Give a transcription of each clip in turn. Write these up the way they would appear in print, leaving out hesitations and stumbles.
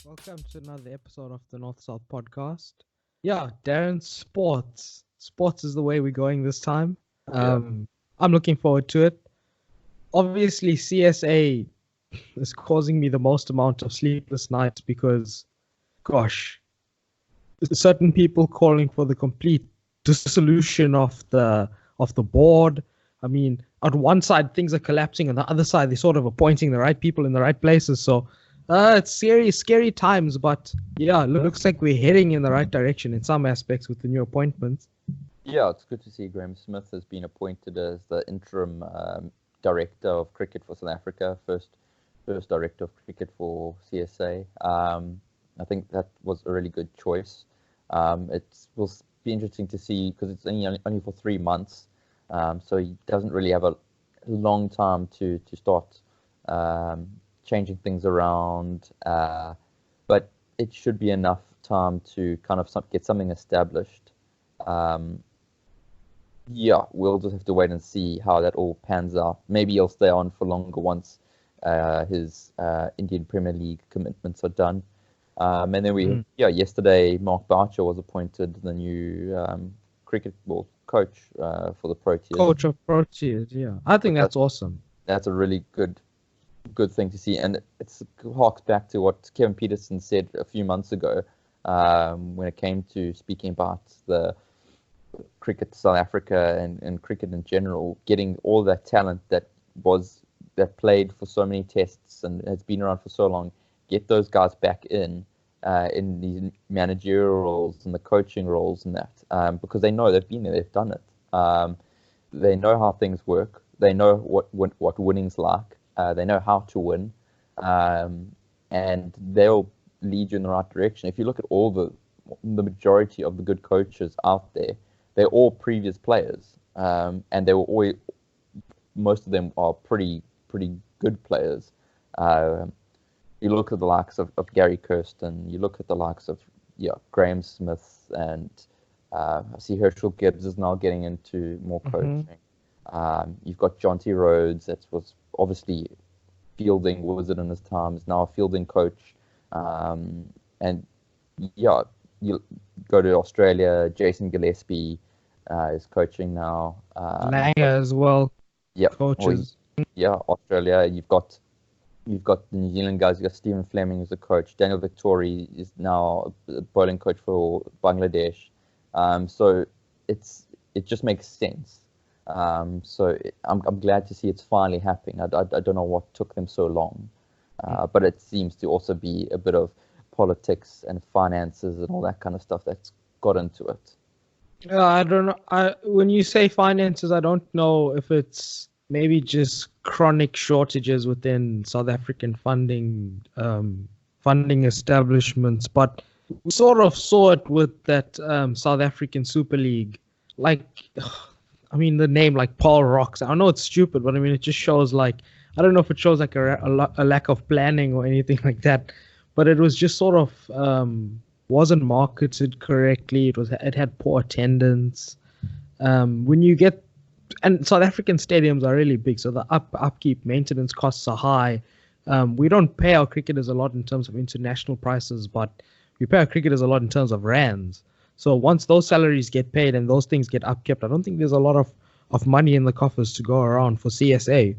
Welcome to another episode of the North South podcast. Yeah, Darren, sports. Sports is the way we're going this time. Yeah, I'm looking forward to it. Obviously, CSA is causing me the most amount of sleepless nights because, gosh, certain people calling for the complete dissolution of the board. I mean, on one side things are collapsing, on the other side they're sort of appointing the right people in the right places. So it's scary times, but yeah, looks like we're heading in the right direction in some aspects with the new appointments. yeah, it's good to see Graham Smith has been appointed as the interim director of cricket for South Africa, first director of cricket for CSA. I think that was a really good choice. It will be interesting to see because it's only for 3 months, so he doesn't really have a long time to start changing things around. But it should be enough time to kind of get something established. Yeah, we'll just have to wait and see how that all pans out. Maybe he'll stay on for longer once his Indian Premier League commitments are done. And then yesterday Mark Boucher was appointed the new cricket coach for the Proteas. Coach of Proteas, yeah. I think that's awesome. That's a really good thing to see, and it harks back to what Kevin Peterson said a few months ago when it came to speaking about the cricket South Africa and cricket in general, getting all that talent that played for so many tests and has been around for so long, get those guys back in these managerial roles and the coaching roles and that, because they know they've been there, they've done it. They know how things work. They know what winning's like. They know how to win, and they'll lead you in the right direction. If you look at all the majority of the good coaches out there, they're all previous players, and they were always, most of them are pretty good players. You look at the likes of Gary Kirsten, you look at the likes of Graham Smith, and I see Herschel Gibbs is now getting into more coaching. You've got Jonty Rhodes, that was obviously fielding wizard in his time, is now a fielding coach. And yeah, you go to Australia, Jason Gillespie is coaching now. Langer as well. Yeah, coaches. Australia. You've got the New Zealand guys. You've got Stephen Fleming as a coach. Daniel Victory is now a bowling coach for Bangladesh. So it just makes sense. So I'm glad to see it's finally happening. I don't know what took them so long, but it seems to also be a bit of politics and finances and all that kind of stuff that's got into it. I don't know. When you say finances, I don't know if it's maybe just chronic shortages within South African funding establishments, but we sort of saw it with that South African Super League. Like, I mean, the name like Paul Rocks. I know it's stupid, but I mean, it just shows like, I don't know if it shows like a lack of planning or anything like that, but it was just sort of wasn't marketed correctly. It had poor attendance. When you get, and South African stadiums are really big, so the upkeep maintenance costs are high. We don't pay our cricketers a lot in terms of international prices, but we pay our cricketers a lot in terms of rands. So once those salaries get paid and those things get upkept, I don't think there's a lot of money in the coffers to go around for CSA.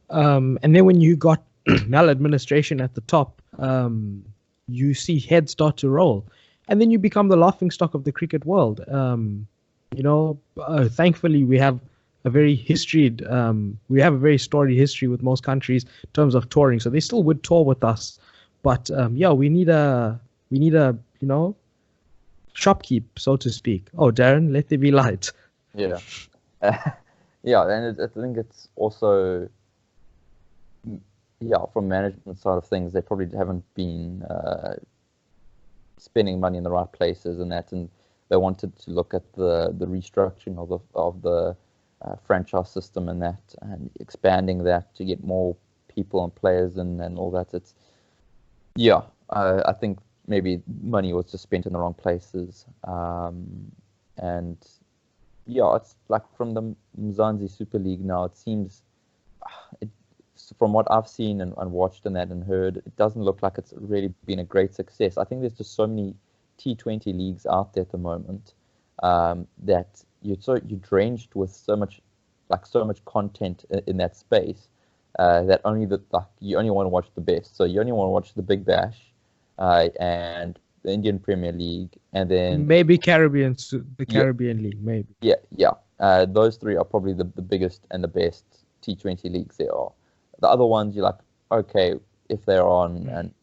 And then when you got maladministration at the top, you see heads start to roll. And then you become the laughingstock of the cricket world. Thankfully, we have a very storied history with most countries in terms of touring. So they still would tour with us. But we need a shopkeep, so to speak. Oh, Darren, let there be light. Yeah. And I think it's also, from management side of things, they probably haven't been spending money in the right places and that, and they wanted to look at the restructuring of the franchise system and that, and expanding that to get more people and players and all that. I think maybe money was just spent in the wrong places. It's like from the Mzansi Super League now, it seems from what I've seen and watched and heard, it doesn't look like it's really been a great success. I think there's just so many T20 leagues out there at the moment that you're drenched with so much content in that space that you only want to watch the best. So you only want to watch the Big Bash and the Indian Premier League, and then maybe the Caribbean League, maybe. Yeah. Those three are probably the biggest and the best T20 leagues there are. The other ones, you're like, okay, if they're on and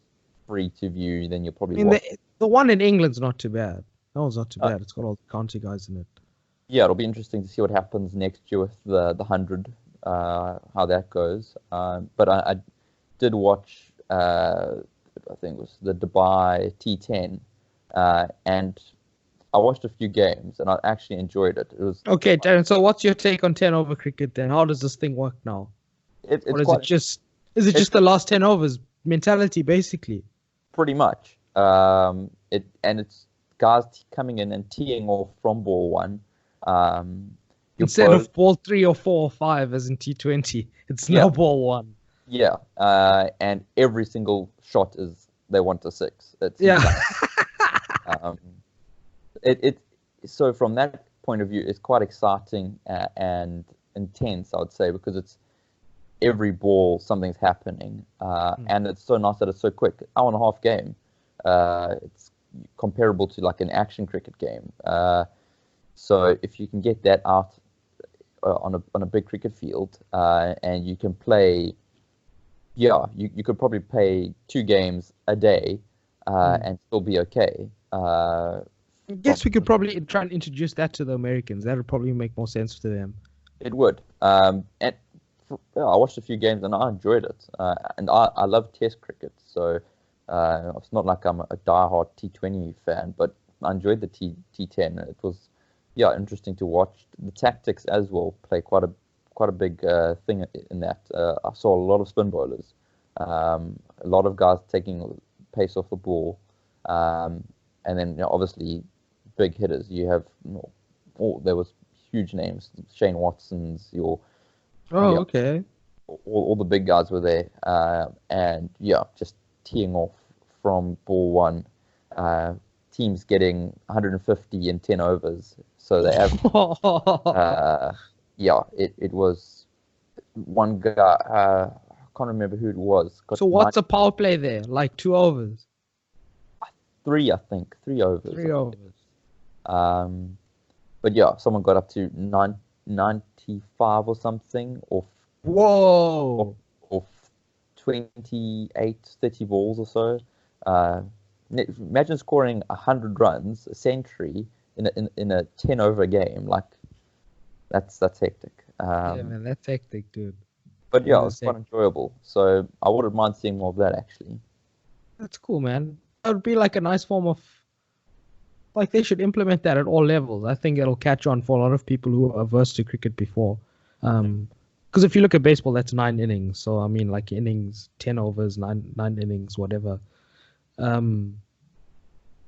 free to view, then you'll probably watch. The one in England's not too bad. That one's not too bad. It's got all the county guys in it. Yeah, it'll be interesting to see what happens next year with the 100, how that goes. But I did watch, I think it was the Dubai T10, and I watched a few games, and I actually enjoyed it. It was okay, Darren. So, what's your take on 10 over cricket then? How does this thing work now? Is it just the last 10 overs mentality, basically? Pretty much. It's guys coming in and teeing off from ball one. Instead of ball 3 or 4 or 5 as in T20, it's now ball 1. Yeah, and every single shot they want a 6. So from that point of view, it's quite exciting and intense, I would say, because it's every ball something's happening, and it's so nice that it's so quick. Hour and a half game. It's comparable to like an action cricket game. So if you can get that out on a big cricket field, and you can play, you could probably play 2 games a day and still be okay. I guess we could probably try and introduce that to the Americans. That would probably make more sense to them. It would. I watched a few games and I enjoyed it. And I love Test cricket, so it's not like I'm a diehard T20 fan, but I enjoyed the T10. It was interesting to watch. The tactics as well play quite a big thing in that. I saw a lot of spin bowlers, a lot of guys taking pace off the ball, and then obviously big hitters. You have there was huge names, Shane Watson's, okay. All the big guys were there, and just teeing off from ball 1. Teams getting 150 in 10 overs, so they have. It was one guy. I can't remember who it was. So what's a power play there? Like 2 overs? 3, I think. 3 overs. 3 overs. But someone got up to 95 or something, or whoa, or 28, 30 balls or so. Imagine scoring 100 runs, a century in a 10 over game. Like that's hectic. Yeah, man, that's hectic, dude. But it's quite enjoyable. So I wouldn't mind seeing more of that actually. That's cool, man. That would be like a nice form of, like, they should implement that at all levels. I think it'll catch on for a lot of people who are averse to cricket before. Because if you look at baseball, that's 9 innings. So I mean, like innings, 10 overs, 9 innings, whatever. So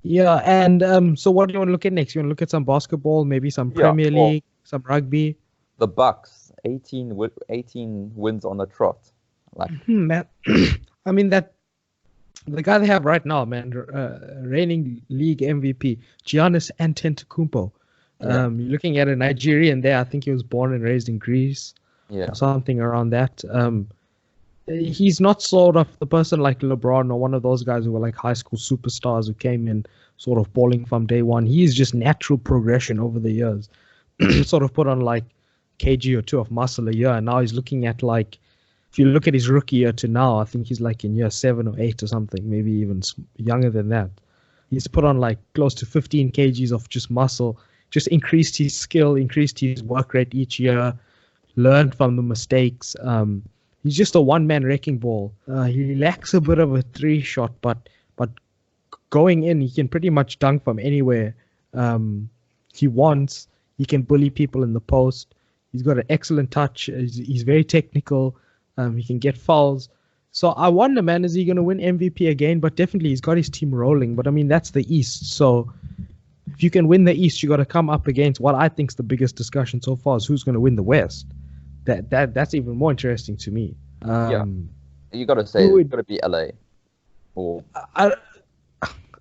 what do you want to look at next? You want to look at some basketball, maybe some Premier League, some rugby? The Bucks, 18 wins on the trot. Like man, I mean that the guy they have right now, man, reigning league MVP, Giannis Antetokounmpo. You're looking at a Nigerian there. I think he was born and raised in Greece. Yeah, something around that. He's not sort of the person like LeBron or one of those guys who were like high school superstars who came in sort of balling from day one. He's just natural progression over the years. Sort of put on like kg or 2 of muscle a year, and now he's looking at like, if you look at his rookie year to now, I think he's like in year 7 or 8 or something, maybe even younger than that. He's put on like close to 15 kgs of just muscle, just increased his skill, increased his work rate each year, learned from the mistakes. He's just a one-man wrecking ball. He lacks a bit of a 3 shot, but going in, he can pretty much dunk from anywhere he wants. He can bully people in the post. He's got an excellent touch. He's very technical. He can get fouls. So I wonder, man, is he going to win MVP again? But definitely he's got his team rolling. But I mean, that's the East. So if you can win the East, you got to come up against what I think is the biggest discussion so far is who's going to win the West. That's even more interesting to me. Yeah, Um, you got to say who it's would got to be LA or I,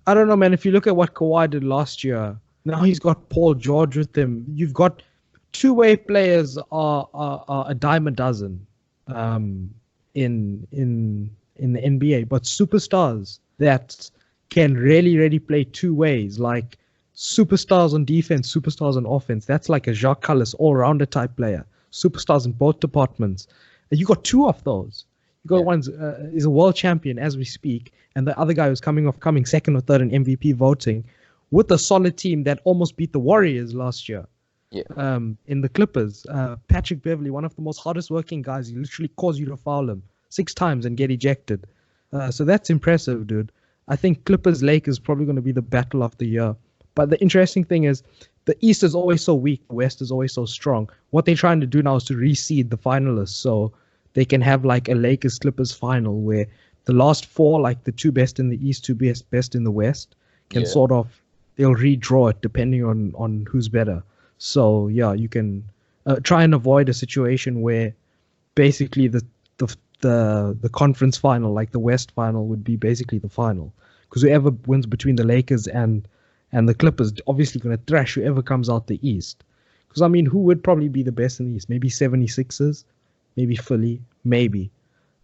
I don't know, man. If you look at what Kawhi did last year, now he's got Paul George with him. You've got two-way players are a dime a dozen, um, in the NBA, but superstars that can really play two ways, like superstars on defense, superstars on offense. That's like a Jacques Callis all-rounder type player. Superstars in both departments. And you got two of those. You got yeah, one is a world champion as we speak, and the other guy who's coming second or third in MVP voting, with a solid team that almost beat the Warriors last year. yeah, In the Clippers, Patrick Beverly, one of the most hardest working guys, he literally cause you to foul him 6 times and get ejected. So that's impressive, dude. I think Clippers Lakers probably going to be the battle of the year. But the interesting thing is, the East is always so weak, the West is always so strong. What they're trying to do now is to reseed the finalists, so they can have like a Lakers Clippers final where the last four, like the two best in the East, two best in the West, can yeah. sort of they'll redraw it depending on who's better. So yeah, you can try and avoid a situation where basically the conference final, like the West final, would be basically the final, because whoever wins between the Lakers and the Clippers obviously going to thrash whoever comes out the East. Because I mean, who would probably be the best in the East? Maybe 76ers, maybe Philly, maybe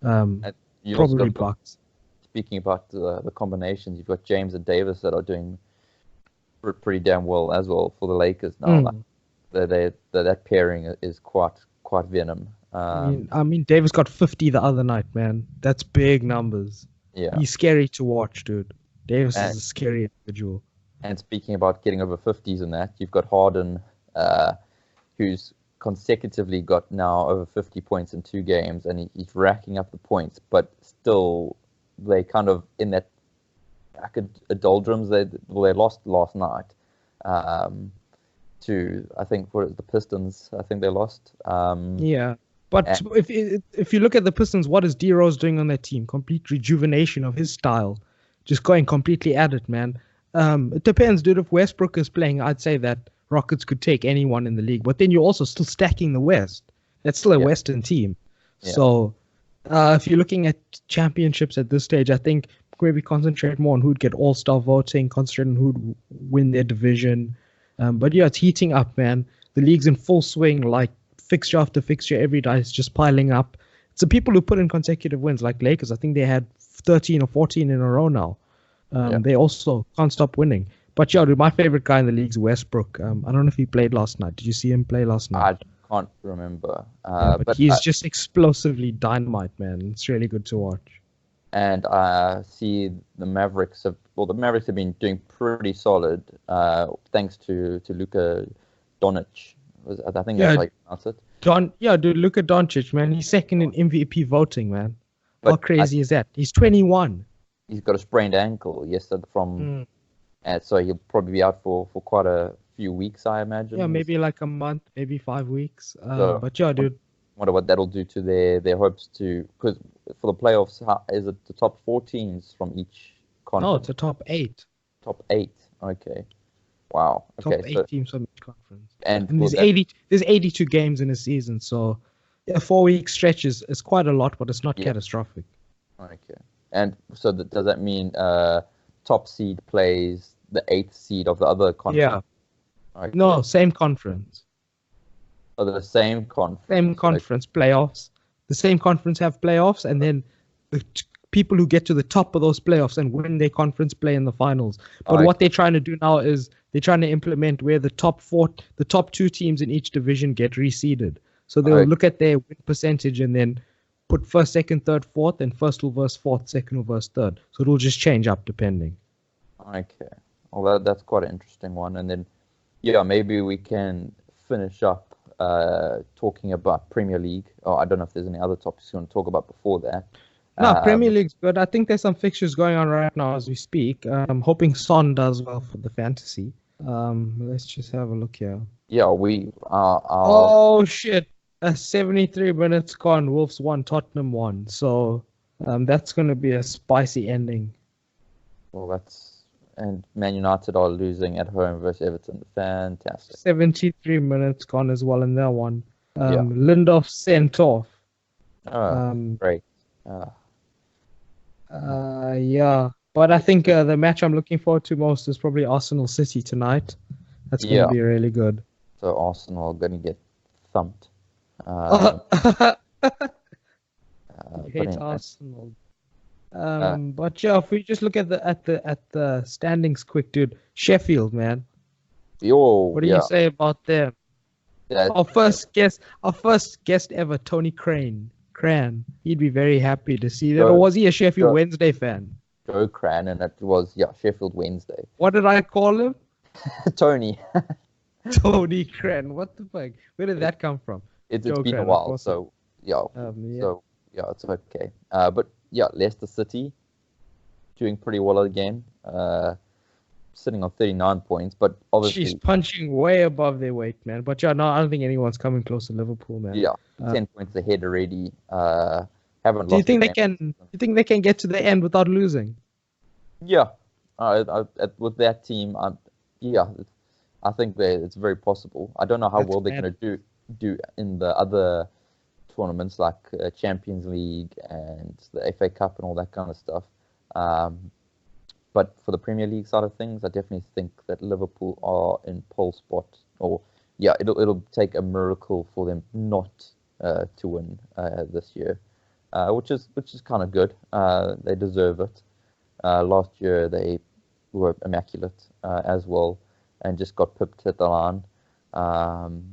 And you've also probably got Bucks. speaking about the combinations, you've got James and Davis that are doing pretty damn well as well for the Lakers now. Like, that pairing is quite venom. I mean, Davis got 50 the other night, man. That's big numbers. Yeah, He's scary to watch, dude. Davis and is a scary individual. and speaking about getting over 50s and that, you've got Harden, who's consecutively got now over 50 points in 2 games, and he's racking up the points, but still they kind of in that a doldrums. They lost last night to, I think, what is the Pistons. I think they lost. Yeah. But And, if you look at the Pistons, what is D Rose doing on that team? Complete rejuvenation of his style, just going completely at it, man. It depends, dude. If Westbrook is playing, I'd say that Rockets could take anyone in the league. But then you're also still stacking the West. That's still a yeah, Western team. yeah, So if you're looking at championships at this stage, I think maybe concentrate more on who'd get All-Star voting, concentrate on who'd win their division. But yeah, it's heating up, man. The league's in full swing, like fixture after fixture, every day is just piling up. It's the people who put in consecutive wins, like Lakers. I think they had 13 or 14 in a row now. yeah. They also can't stop winning. But yeah, dude, my favorite guy in the league is Westbrook. I don't know if he played last night. Did you see him play last night? I can't remember. But he's just explosively dynamite, man. It's really good to watch. And I see the Mavericks have been doing pretty solid, thanks to Luka Doncic. I think Yeah, that's how you pronounce it. Dude, look at Doncic, man. He's second in MVP voting, man. How But crazy is that? He's 21. he's got a sprained ankle yesterday Mm. and so he'll probably be out for quite a few weeks, I imagine. Yeah, maybe like a month, maybe 5 weeks. So, But yeah, dude. wonder what that'll do to their hopes because for the playoffs, is it the top 4 teams from each No, conference? it's a top 8. Top 8. Okay. Wow. Top Okay. 8 teams from each conference. And And there's 82 games in a season, so a 4-week stretch is quite a lot, but it's not catastrophic. Okay. And so does that mean top seed plays the 8th seed of the other conference? Yeah. Okay. No, same conference. Oh, the same conference. Same conference playoffs. The same conference have playoffs, and then the people who get to the top of those playoffs and win their conference play in the finals. But what they're trying to do now is they're trying to implement where the top 2 teams in each division get reseeded. So they'll look at their win percentage and then put first, second, third, fourth, and first will verse fourth, second will verse third. So it'll just change up depending. Okay. Well, that's quite an interesting one. And then, yeah, maybe we can finish up talking about Premier League. Oh, I don't know if there's any other topics you want to talk about before that. No, Premier League's good. I think there's some fixtures going on right now as we speak. I'm hoping Son does well for the fantasy. Let's just have a look here. Yeah, we are. Oh, shit. 73 minutes gone. Wolves 1, Tottenham 1. So that's going to be a spicy ending. Well, and Man United are losing at home versus Everton. Fantastic. 73 minutes gone as well in that one. Lindelof sent off. Oh, Um, great. Uh, yeah. But I think the match I'm looking forward to most is probably Arsenal City tonight. That's going to yeah, be really good. so Arsenal are going to get thumped. You Um, but hate anyway, Arsenal. uh, But yeah, if we just look at the standings quick, dude. Sheffield, man. yo, What do you yeah, say about them? that Our first guest ever, Tony Cran. He'd be very happy to see that. Or go was he a Sheffield go Wednesday fan? go Cran, and it was Sheffield Wednesday. What did I call him? Tony, Tony Cran. What the fuck? Where did that come from? it's Joe been a Cran, of while, course. so yeah, Yeah. so yeah, it's okay. But yeah, Leicester City doing pretty well again. Sitting on 39 points, but She's obviously, punching way above their weight, man. But yeah, no, I don't think anyone's coming close to Liverpool, man. yeah, Uh, 10 points ahead already. Haven't do you lost a think they game. can? Do you think they can get to the end without losing? Yeah, with that team, yeah, I think it's very possible. I don't know how That's well they're bad. going to do in the other tournaments like Champions League and the FA Cup and all that kind of stuff. Um, but for the Premier League side of things, I definitely think that Liverpool are in pole spot. Or yeah, it'll take a miracle for them not to win this year, which is kind of good. They deserve it. Last year they were immaculate as well, and just got pipped at the line.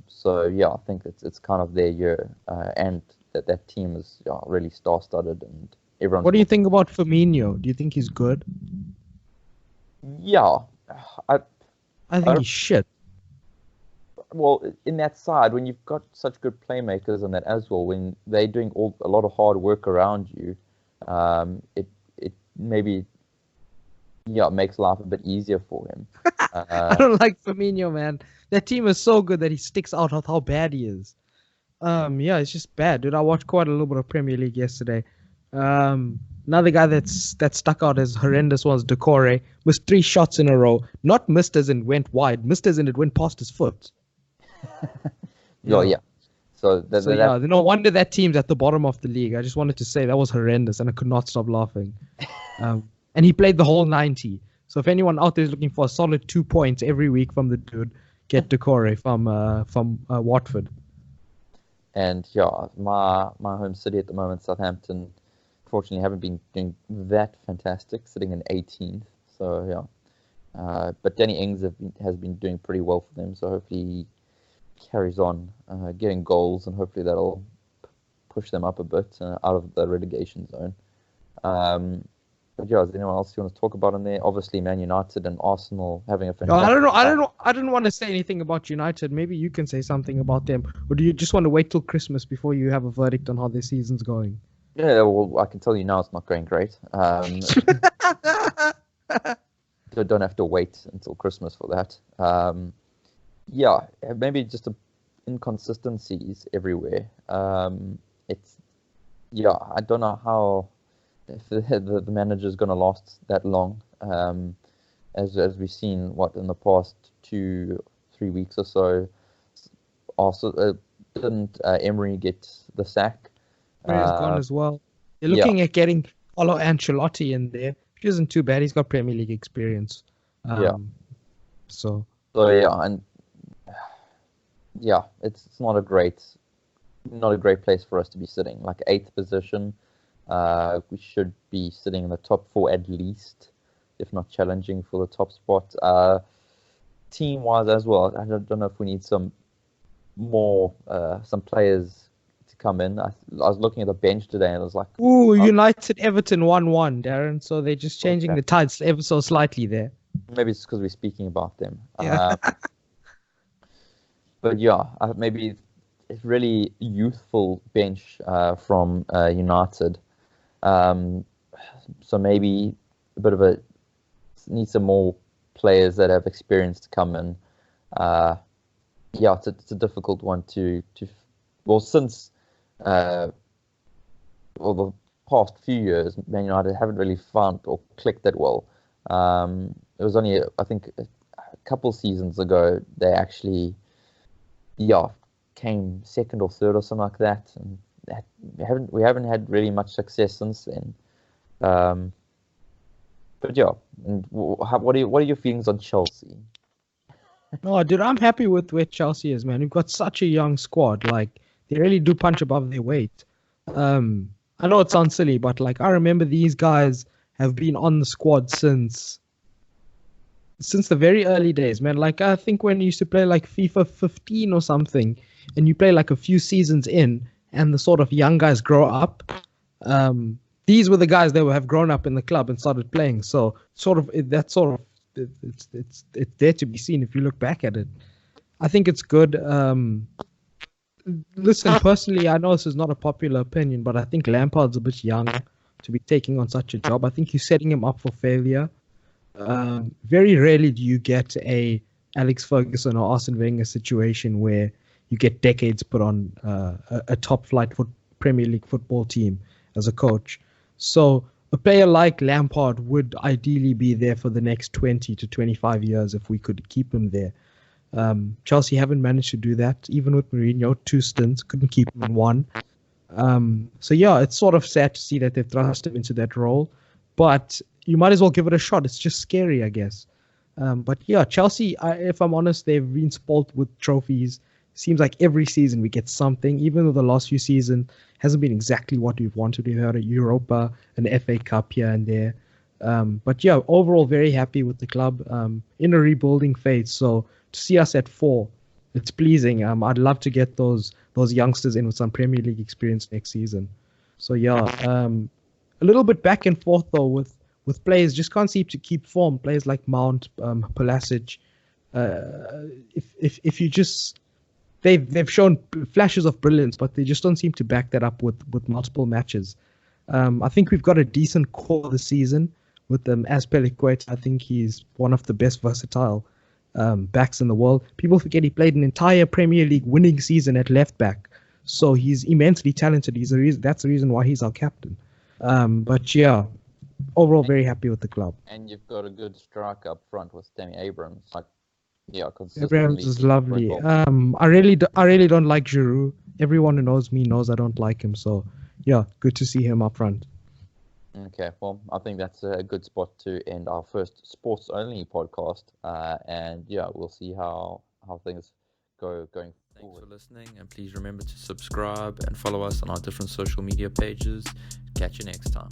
So yeah, I think it's kind of their year, and that team is really star-studded, and everyone's What do you think about Firmino? Do you think he's good? yeah. I, I think I he's shit. well in that side when you've got such good playmakers on that as well, when they're doing a lot of hard work around you, it maybe makes life a bit easier for him. I don't like Firmino, man. That team is so good that he sticks out with how bad he is. Yeah, it's just bad, dude. I watched quite a little bit of Premier League yesterday. Another guy that stuck out as horrendous was Decore. Missed 3 shots in a row. Not missed as in went wide. Missed as in it went past his foot. Yeah. So So yeah, no wonder that team's at the bottom of the league. I just wanted to say that was horrendous, and I could not stop laughing. And he played the whole 90. So if anyone out there is looking for a solid 2 points every week from the dude, get Decore from Watford. And yeah, my home city at the moment, Southampton, fortunately haven't been doing that fantastic, sitting in 18th. So yeah, but Danny Ings has been doing pretty well for them. So hopefully he carries on getting goals, and hopefully that'll push them up a bit out of the relegation zone. But yeah, is there anyone else you want to talk about in there? Obviously, Man United and Arsenal having a No, fantastic. I don't know. I didn't want to say anything about United. Maybe you can say something about them, or do you just want to wait till Christmas before you have a verdict on how their season's going? Yeah, well, I can tell you now it's not going great. Don't have to wait until Christmas for that. Yeah, maybe just inconsistencies everywhere. It's I don't know how if the manager's going to last that long. As we've seen, in the past 2-3 weeks or so, also didn't Emery get the sack? Ray's gone as well. They're Yeah, looking at getting Carlo Ancelotti in there, which isn't too bad. He's got Premier League experience. yeah. So So and it's not a great place for us to be sitting. Like 8th position, we should be sitting in the top 4 at least, if not challenging for the top spot. Team-wise as well, I don't know if we need some more some players to come in. I was looking at the bench today and I was like, ooh, United Everton 1-1, Darren. So they're just changing the tides ever so slightly there. maybe it's because we're speaking about them. Yeah. But yeah, maybe a really youthful bench from United. So maybe a bit of need some more players that have experience to come in. It's a difficult one to since the past few years, Man United haven't really found or clicked that well. It was only I think a couple seasons ago they actually came second or third or something like that, and we haven't had really much success since then. But yeah, and what are your feelings on Chelsea? No, dude, I'm happy with where Chelsea is, man. We've got such a young squad. Like, they really do punch above their weight. I know it sounds silly, but like I remember these guys have been on the squad since the very early days, man. Like I think when you used to play like FIFA 15 or something, and you play like a few seasons in, and the sort of young guys grow up. These were the guys that have grown up in the club and started playing. So it's there to be seen if you look back at it. I think it's good. Listen, personally, I know this is not a popular opinion, but I think Lampard's a bit young to be taking on such a job. I think you're setting him up for failure. Very rarely do you get a Alex Ferguson or Arsene Wenger situation where you get decades put on a top flight Premier League football team as a coach. So a player like Lampard would ideally be there for the next 20 to 25 years if we could keep him there. Chelsea haven't managed to do that. Even with Mourinho, 2 stints, couldn't keep him in 1. So yeah, it's sort of sad to see that they've thrust him into that role. But you might as well give it a shot. It's just scary, I guess. But yeah, Chelsea, if I'm honest, they've been spoilt with trophies. Seems like every season we get something, even though the last few seasons hasn't been exactly what we've wanted. We've had a Europa, an FA Cup here and there. But yeah, overall, very happy with the club in a rebuilding phase. So to see us at 4, it's pleasing. I'd love to get those youngsters in with some Premier League experience next season. So yeah, a little bit back and forth though with players. Just can't seem to keep form. Players like Mount, Pulisic. If you just they've shown flashes of brilliance, but they just don't seem to back that up with multiple matches. I think we've got a decent core this season with Azpilicueta. I think he's one of the best versatile backs in the world. People forget he played an entire Premier League winning season at left back, so he's immensely talented. That's the reason why he's our captain. But yeah, overall very happy with the club. And you've got a good striker up front with Tammy Abrams. Yeah, Abrams is lovely. I really don't like Giroud. Everyone who knows me knows I don't like him. So yeah, good to see him up front. Okay, well, I think that's a good spot to end our first sports-only podcast. And yeah, we'll see how things go going forward. Thanks for listening, and please remember to subscribe and follow us on our different social media pages. Catch you next time.